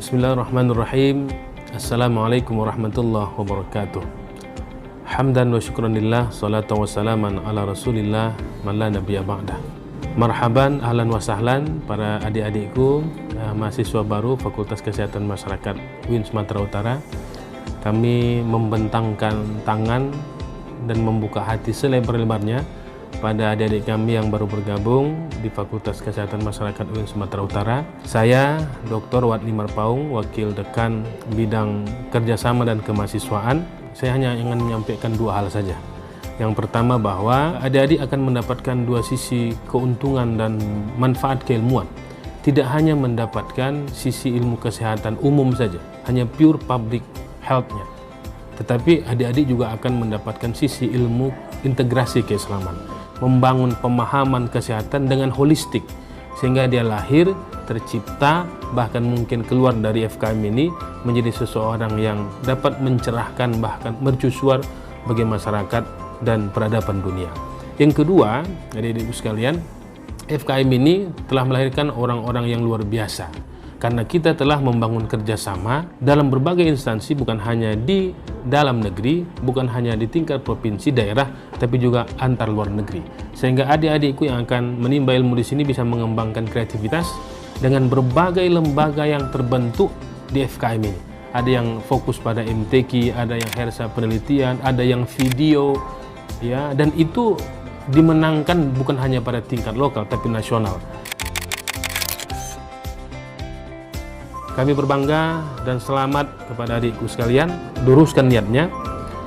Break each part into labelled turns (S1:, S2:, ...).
S1: Bismillahirrahmanirrahim. Assalamualaikum warahmatullahi wabarakatuh. Hamdan wa syukranillah, salatan wa salaman ala rasulillah, man la nabiyya ba'dah. Marhaban, ahlan wa sahlan para adik-adikku, mahasiswa baru Fakultas Kesehatan Masyarakat UIN Sumatera Utara. Kami membentangkan tangan dan membuka hati selebar-lebarnya pada adik-adik kami yang baru bergabung di Fakultas Kesehatan Masyarakat UIN Sumatera Utara. Saya Dr. Wadli Marpaung, Wakil Dekan Bidang Kerjasama dan Kemahasiswaan. Saya hanya ingin menyampaikan dua hal saja. Yang pertama bahwa adik-adik akan mendapatkan dua sisi keuntungan dan manfaat keilmuan. Tidak hanya mendapatkan sisi ilmu kesehatan umum saja, hanya pure public health-nya. Tetapi adik-adik juga akan mendapatkan sisi ilmu integrasi keislaman, membangun pemahaman kesehatan dengan holistik, sehingga dia lahir, tercipta, bahkan mungkin keluar dari FKM ini menjadi seseorang yang dapat mencerahkan, bahkan mercusuar bagi masyarakat dan peradaban dunia. Yang kedua, adik-adikku sekalian, FKM ini telah melahirkan orang-orang yang luar biasa, karena kita telah membangun kerjasama dalam berbagai instansi, bukan hanya di dalam negeri, bukan hanya di tingkat provinsi, daerah, tapi juga antar luar negeri. Sehingga adik-adikku yang akan menimba ilmu di sini bisa mengembangkan kreativitas dengan berbagai lembaga yang terbentuk di FKM ini. Ada yang fokus pada MTQ, ada yang hersa penelitian, ada yang video, ya, dan itu dimenangkan bukan hanya pada tingkat lokal tapi nasional. Kami berbangga dan selamat kepada adikku sekalian. Luruskan niatnya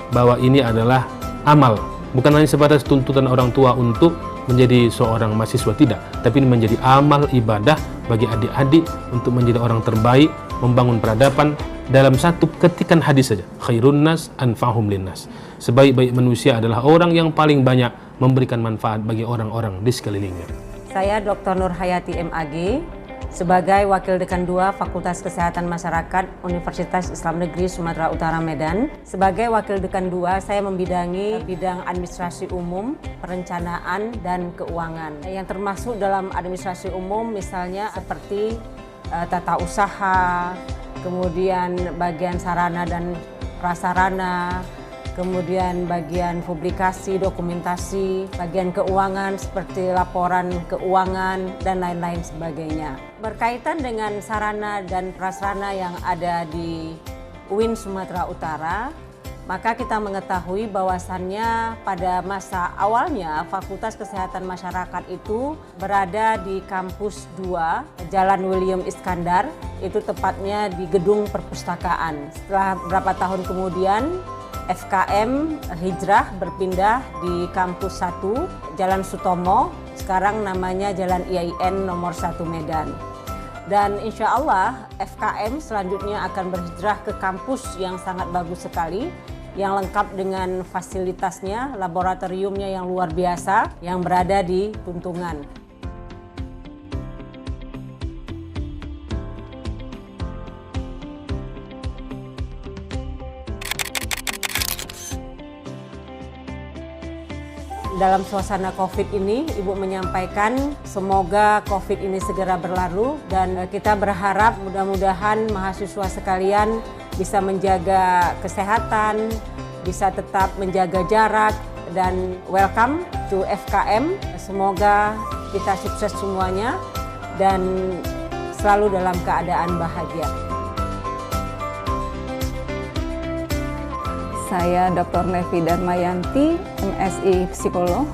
S1: bahwa ini adalah amal, bukan hanya sebatas tuntutan orang tua untuk menjadi seorang mahasiswa, tidak, tapi ini menjadi amal ibadah bagi adik-adik untuk menjadi orang terbaik, membangun peradaban. Dalam satu ketikan hadis saja, khairun nas anfa'hum linnas. Sebaik-baik manusia adalah orang yang paling banyak memberikan manfaat bagi orang-orang di sekelilingnya.
S2: Saya Dr. Nurhayati MAG, sebagai Wakil Dekan 2 Fakultas Kesehatan Masyarakat Universitas Islam Negeri Sumatera Utara Medan. Sebagai Wakil Dekan 2, saya membidangi bidang administrasi umum, perencanaan, dan keuangan. Yang termasuk dalam administrasi umum misalnya seperti tata usaha, kemudian bagian sarana dan prasarana, kemudian bagian publikasi, dokumentasi, bagian keuangan seperti laporan keuangan, dan lain-lain sebagainya. Berkaitan dengan sarana dan prasarana yang ada di UIN Sumatera Utara, maka kita mengetahui bahwasannya pada masa awalnya Fakultas Kesehatan Masyarakat itu berada di kampus 2, Jalan William Iskandar, itu tepatnya di gedung perpustakaan. Setelah beberapa tahun kemudian, FKM hijrah berpindah di kampus 1, Jalan Sutomo, sekarang namanya Jalan IAIN nomor 1 Medan. Dan insya Allah FKM selanjutnya akan berhijrah ke kampus yang sangat bagus sekali, yang lengkap dengan fasilitasnya, laboratoriumnya yang luar biasa, yang berada di Tuntungan. Dalam suasana COVID ini, Ibu menyampaikan semoga COVID ini segera berlalu, dan kita berharap mudah-mudahan mahasiswa sekalian bisa menjaga kesehatan, bisa tetap menjaga jarak, dan welcome to FKM. Semoga kita sukses semuanya dan selalu dalam keadaan bahagia.
S3: Saya Dr. Nevi Darmayanti, MSI Psikolog,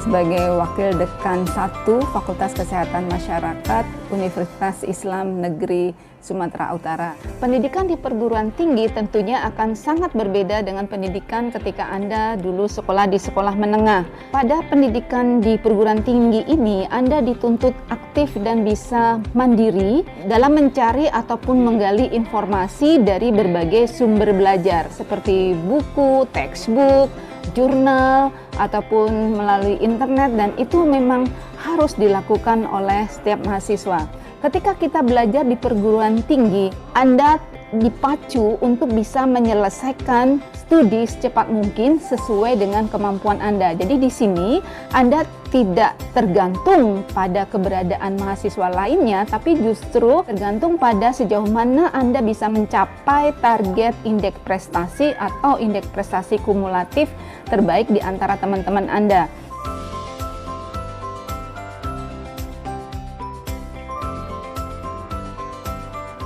S3: sebagai Wakil Dekan 1 Fakultas Kesehatan Masyarakat Universitas Islam Negeri Sumatera Utara. Pendidikan di perguruan tinggi tentunya akan sangat berbeda dengan pendidikan ketika Anda dulu sekolah di sekolah menengah. Pada pendidikan di perguruan tinggi ini, Anda dituntut aktif dan bisa mandiri dalam mencari ataupun menggali informasi dari berbagai sumber belajar seperti buku, textbook, jurnal, ataupun melalui internet, dan itu memang harus dilakukan oleh setiap mahasiswa. Ketika kita belajar di perguruan tinggi, Anda dipacu untuk bisa menyelesaikan studi secepat mungkin sesuai dengan kemampuan Anda. Jadi di sini Anda tidak tergantung pada keberadaan mahasiswa lainnya, tapi justru tergantung pada sejauh mana Anda bisa mencapai target indeks prestasi atau indeks prestasi kumulatif terbaik di antara teman-teman Anda.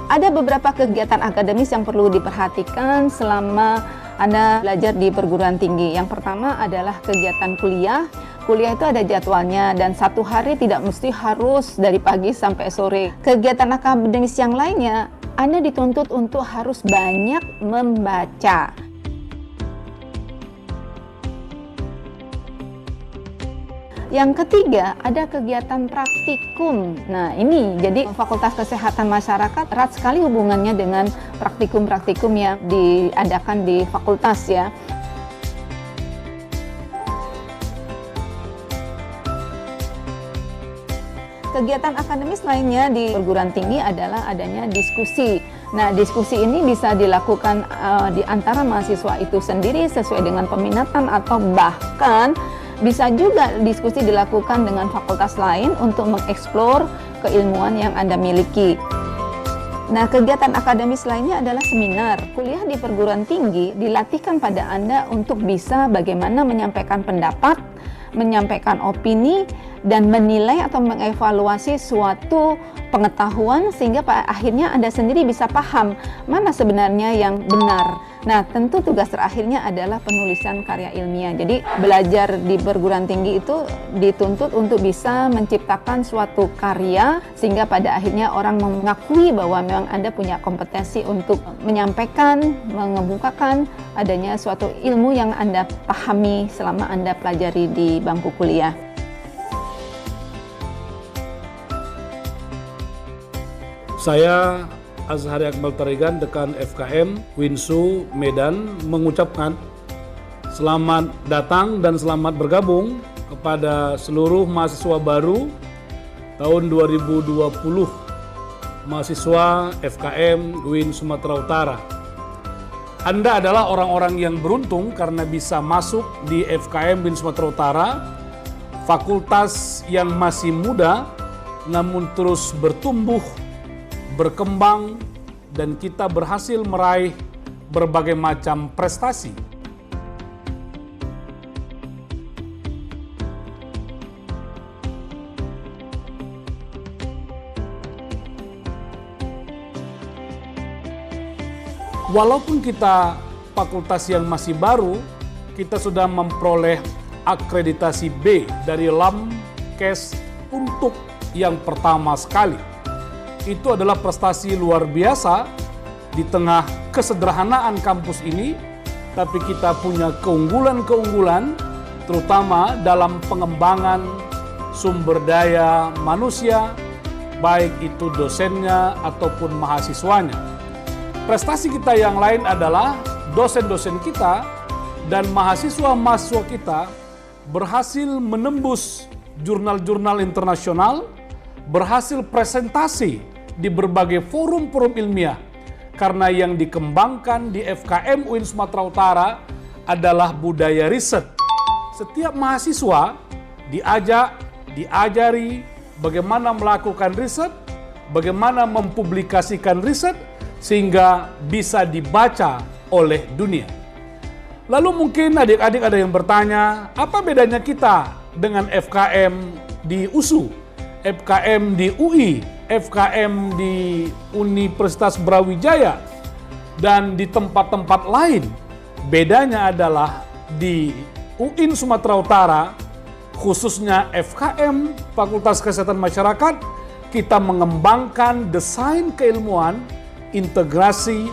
S3: Ada beberapa kegiatan akademis yang perlu diperhatikan selama Anda belajar di perguruan tinggi. Yang pertama adalah kegiatan kuliah. Kuliah itu ada jadwalnya dan satu hari tidak mesti harus dari pagi sampai sore. Kegiatan akademis yang lainnya, Anda dituntut untuk harus banyak membaca. Yang ketiga, ada kegiatan praktikum. Nah, ini jadi Fakultas Kesehatan Masyarakat erat sekali hubungannya dengan praktikum-praktikum yang diadakan di fakultas ya. Kegiatan akademis lainnya di perguruan tinggi adalah adanya diskusi. Nah, diskusi ini bisa dilakukan di antara mahasiswa itu sendiri sesuai dengan peminatan atau bahkan bisa juga diskusi dilakukan dengan fakultas lain untuk mengeksplor keilmuan yang Anda miliki. Nah, kegiatan akademis lainnya adalah seminar. Kuliah di perguruan tinggi dilatihkan pada Anda untuk bisa bagaimana menyampaikan pendapat, menyampaikan opini, dan menilai atau mengevaluasi suatu pengetahuan sehingga akhirnya Anda sendiri bisa paham mana sebenarnya yang benar. Nah, tentu tugas terakhirnya adalah penulisan karya ilmiah. Jadi, belajar di perguruan tinggi itu dituntut untuk bisa menciptakan suatu karya sehingga pada akhirnya orang mengakui bahwa memang Anda punya kompetensi untuk menyampaikan, mengemukakan adanya suatu ilmu yang Anda pahami selama Anda pelajari di bangku kuliah.
S4: Saya Azhari Akmal Tarigan, Dekan FKM Winsu Medan, mengucapkan selamat datang dan selamat bergabung kepada seluruh mahasiswa baru tahun 2020, mahasiswa FKM UIN Sumatera Utara. Anda adalah orang-orang yang beruntung karena bisa masuk di FKM UIN Sumatera Utara, fakultas yang masih muda namun terus bertumbuh, berkembang, dan kita berhasil meraih berbagai macam prestasi. Walaupun kita fakultas yang masih baru, kita sudah memperoleh akreditasi B dari LAMKES untuk yang pertama sekali. Itu adalah prestasi luar biasa di tengah kesederhanaan kampus ini, tapi kita punya keunggulan-keunggulan terutama dalam pengembangan sumber daya manusia, baik itu dosennya ataupun mahasiswanya. Prestasi kita yang lain adalah dosen-dosen kita dan mahasiswa-mahasiswa kita berhasil menembus jurnal-jurnal internasional, berhasil presentasi di berbagai forum-forum ilmiah, karena yang dikembangkan di FKM UIN Sumatera Utara adalah budaya riset. Setiap mahasiswa diajari bagaimana melakukan riset, bagaimana mempublikasikan riset sehingga bisa dibaca oleh dunia. Lalu mungkin adik-adik ada yang bertanya, apa bedanya kita dengan FKM di USU, FKM di UI, FKM di Universitas Brawijaya, dan di tempat-tempat lain? Bedanya adalah di UIN Sumatera Utara, khususnya FKM Fakultas Kesehatan Masyarakat, kita mengembangkan desain keilmuan integrasi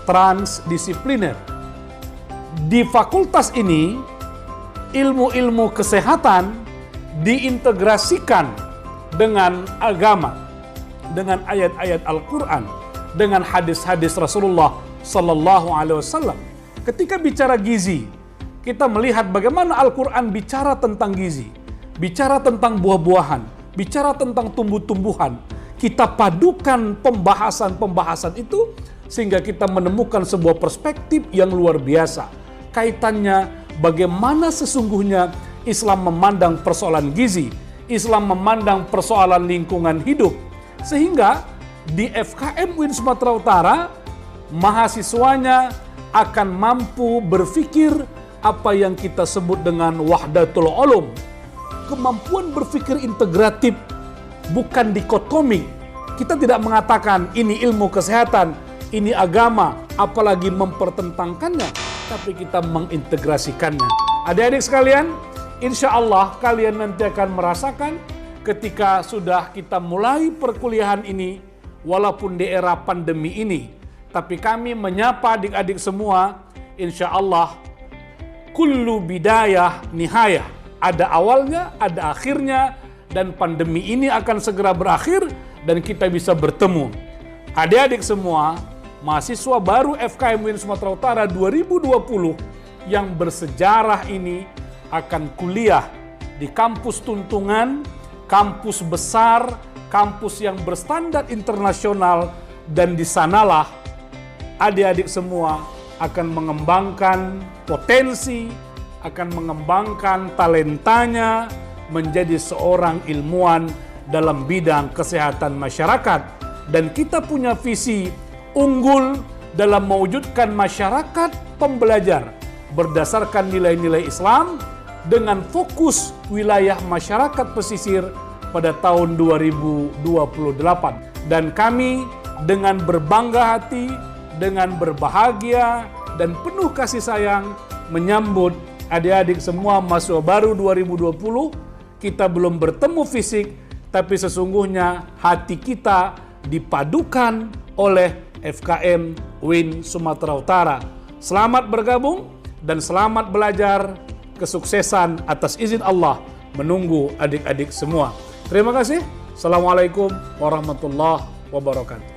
S4: transdisipliner. Di fakultas ini, ilmu-ilmu kesehatan diintegrasikan dengan agama, dengan ayat-ayat Al-Quran, dengan hadis-hadis Rasulullah Sallallahu Alaihi Wasallam. Ketika bicara gizi, kita melihat bagaimana Al-Quran bicara tentang gizi, bicara tentang buah-buahan, bicara tentang tumbuh-tumbuhan. Kita padukan pembahasan-pembahasan itu sehingga kita menemukan sebuah perspektif yang luar biasa. Kaitannya bagaimana sesungguhnya Islam memandang persoalan gizi, Islam memandang persoalan lingkungan hidup. Sehingga di FKM UIN Sumatera Utara, mahasiswanya akan mampu berpikir apa yang kita sebut dengan wahdatul ulum. Kemampuan berpikir integratif, bukan dikotomi. Kita tidak mengatakan ini ilmu kesehatan, ini agama, apalagi mempertentangkannya, tapi kita mengintegrasikannya. Adik-adik sekalian, insya Allah kalian nanti akan merasakan ketika sudah kita mulai perkuliahan ini, walaupun di era pandemi ini, tapi kami menyapa adik-adik semua, insya Allah, kullu bidayah nihayah. Ada awalnya, ada akhirnya, dan pandemi ini akan segera berakhir, dan kita bisa bertemu. Adik-adik semua, mahasiswa baru FKM UIN Sumatera Utara 2020 yang bersejarah ini akan kuliah di kampus Tuntungan, kampus besar, kampus yang berstandar internasional, dan di sanalah adik-adik semua akan mengembangkan potensi, akan mengembangkan talentanya menjadi seorang ilmuwan dalam bidang kesehatan masyarakat. Dan kita punya visi unggul dalam mewujudkan masyarakat pembelajar berdasarkan nilai-nilai Islam dengan fokus wilayah masyarakat pesisir pada tahun 2028. Dan kami dengan berbangga hati, dengan berbahagia dan penuh kasih sayang menyambut adik-adik semua mahasiswa baru 2020. Kita belum bertemu fisik, tapi sesungguhnya hati kita dipadukan oleh FKM UIN Sumatera Utara. Selamat bergabung dan selamat belajar. Kesuksesan atas izin Allah menunggu adik-adik semua. Terima kasih. Assalamualaikum warahmatullahi wabarakatuh.